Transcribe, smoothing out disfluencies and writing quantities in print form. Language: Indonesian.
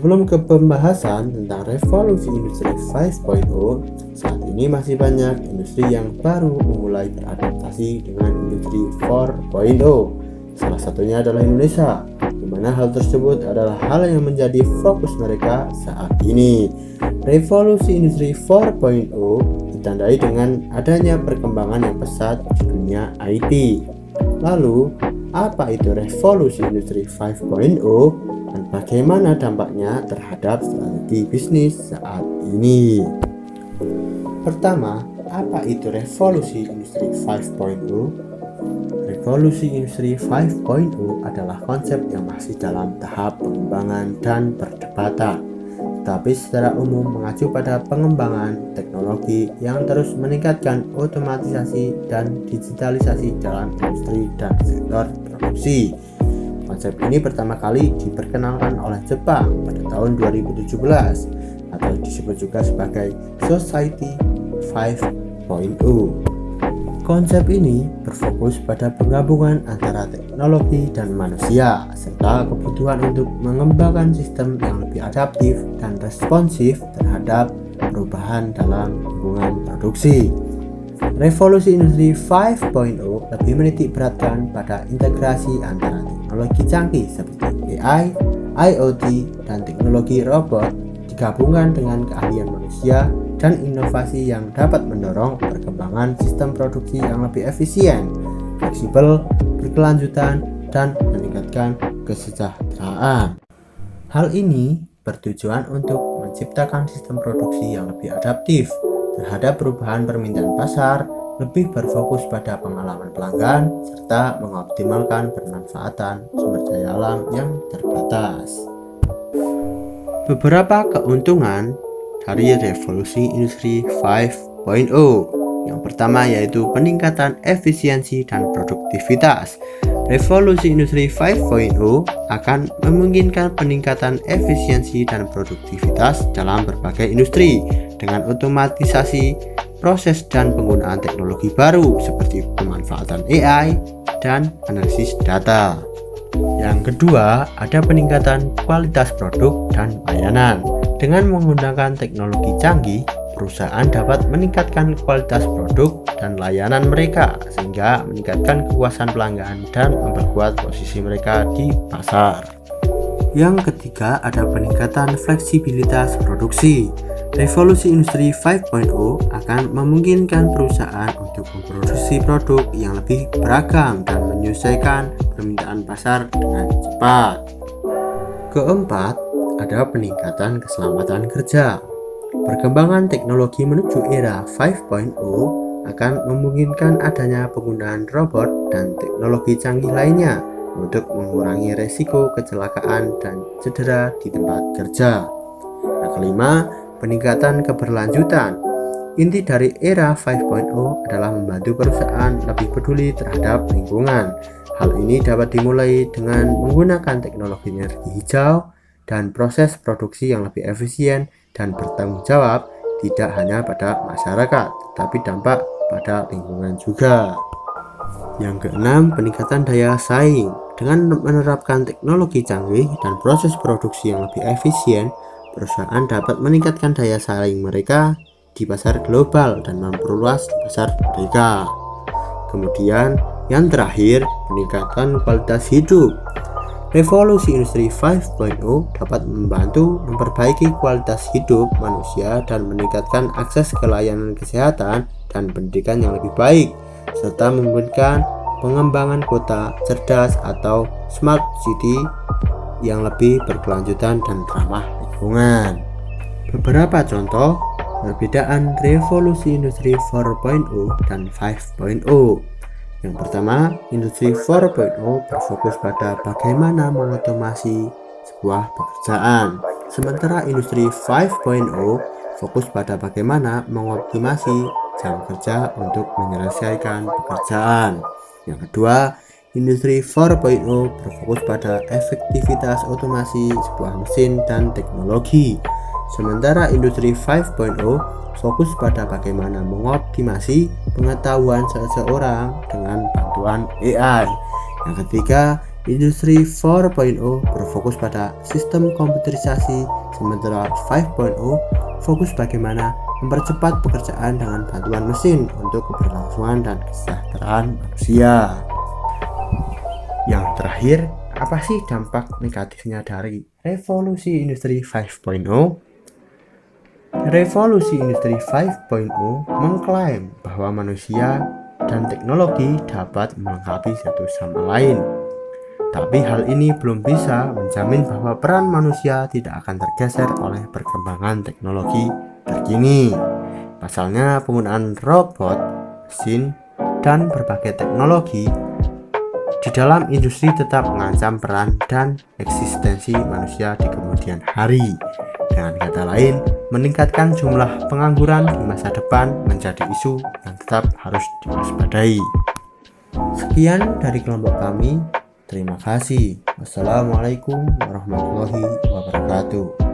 Sebelum ke pembahasan tentang revolusi industri 5.0, saat ini masih banyak industri yang baru memulai beradaptasi dengan industri 4.0. Salah satunya adalah Indonesia, di mana hal tersebut adalah hal yang menjadi fokus mereka saat ini. Revolusi industri 4.0 ditandai dengan adanya perkembangan yang pesat di dunia IT. Lalu, apa itu revolusi industri 5.0 dan bagaimana dampaknya terhadap strategi bisnis saat ini? Pertama, apa itu revolusi industri 5.0? Revolusi industri 5.0 adalah konsep yang masih dalam tahap pengembangan dan perdebatan, tetapi secara umum mengacu pada pengembangan teknologi yang terus meningkatkan otomatisasi dan digitalisasi dalam industri dan sektor produksi. Konsep ini pertama kali diperkenalkan oleh Jepang pada tahun 2017 atau disebut juga sebagai Society 5.0. Konsep ini berfokus pada penggabungan antara teknologi dan manusia serta kebutuhan untuk mengembangkan sistem yang lebih adaptif dan responsif terhadap perubahan dalam lingkungan produksi. Revolusi industri 5.0 lebih menitik beratkan pada integrasi antara teknologi canggih seperti AI, IoT, dan teknologi robot digabungkan dengan keahlian manusia dan inovasi yang dapat mendorong perkembangan sistem produksi yang lebih efisien, fleksibel, berkelanjutan, dan meningkatkan kesejahteraan. Hal ini bertujuan untuk menciptakan sistem produksi yang lebih adaptif terhadap perubahan permintaan pasar, lebih berfokus pada pengalaman pelanggan, serta mengoptimalkan pemanfaatan sumber daya alam yang terbatas. Beberapa keuntungan dari revolusi industri 5.0. Yang pertama yaitu peningkatan efisiensi dan produktivitas. Revolusi industri 5.0 akan memungkinkan peningkatan efisiensi dan produktivitas dalam berbagai industri dengan otomatisasi proses dan penggunaan teknologi baru seperti pemanfaatan AI dan analisis data. Yang kedua, ada peningkatan kualitas produk dan layanan. Dengan menggunakan teknologi canggih, perusahaan dapat meningkatkan kualitas produk dan layanan mereka sehingga meningkatkan kepuasan pelanggan dan memperkuat posisi mereka di pasar. Yang ketiga, ada peningkatan fleksibilitas produksi. Revolusi industri 5.0 akan memungkinkan perusahaan untuk memproduksi produk yang lebih beragam dan menyesuaikan permintaan pasar dengan cepat. Keempat, ada peningkatan keselamatan kerja. Perkembangan teknologi menuju era 5.0 akan memungkinkan adanya penggunaan robot dan teknologi canggih lainnya untuk mengurangi resiko kecelakaan dan cedera di tempat kerja. Yang kelima, peningkatan keberlanjutan. Inti dari era 5.0 adalah membantu perusahaan lebih peduli terhadap lingkungan. Hal ini dapat dimulai dengan menggunakan teknologi energi hijau dan proses produksi yang lebih efisien dan bertanggung jawab tidak hanya pada masyarakat, tetapi dampak pada lingkungan juga. Yang keenam, peningkatan daya saing. Dengan menerapkan teknologi canggih dan proses produksi yang lebih efisien, perusahaan dapat meningkatkan daya saing mereka di pasar global dan memperluas pasar mereka. Kemudian, yang terakhir, peningkatan kualitas hidup. Revolusi industri 5.0 dapat membantu memperbaiki kualitas hidup manusia dan meningkatkan akses ke layanan kesehatan dan pendidikan yang lebih baik, serta memungkinkan pengembangan kota cerdas atau smart city yang lebih berkelanjutan dan ramah lingkungan. Beberapa contoh perbedaan revolusi industri 4.0 dan 5.0. Yang pertama, industri 4.0 berfokus pada bagaimana mengotomasi sebuah pekerjaan, sementara industri 5.0 fokus pada bagaimana mengoptimasi jam kerja untuk menyelesaikan pekerjaan. Yang kedua, industri 4.0 berfokus pada efektivitas otomasi sebuah mesin dan teknologi, sementara industri 5.0 fokus pada bagaimana mengoptimasi pengetahuan seseorang dengan bantuan AI. Yang ketiga, Industri 4.0 berfokus pada sistem komputerisasi, sementara 5.0 fokus bagaimana mempercepat pekerjaan dengan bantuan mesin untuk keberlangsungan dan kesejahteraan manusia. Yang terakhir, apa sih dampak negatifnya dari revolusi industri 5.0? Revolusi industri 5.0 mengklaim bahwa manusia dan teknologi dapat melengkapi satu sama lain. Tapi hal ini belum bisa menjamin bahwa peran manusia tidak akan tergeser oleh perkembangan teknologi terkini. Pasalnya, penggunaan robot, mesin, dan berbagai teknologi di dalam industri tetap mengancam peran dan eksistensi manusia di kemudian hari. Dengan kata lain, meningkatkan jumlah pengangguran di masa depan menjadi isu yang tetap harus diwaspadai. Sekian dari kelompok kami. Terima kasih. Wassalamualaikum warahmatullahi wabarakatuh.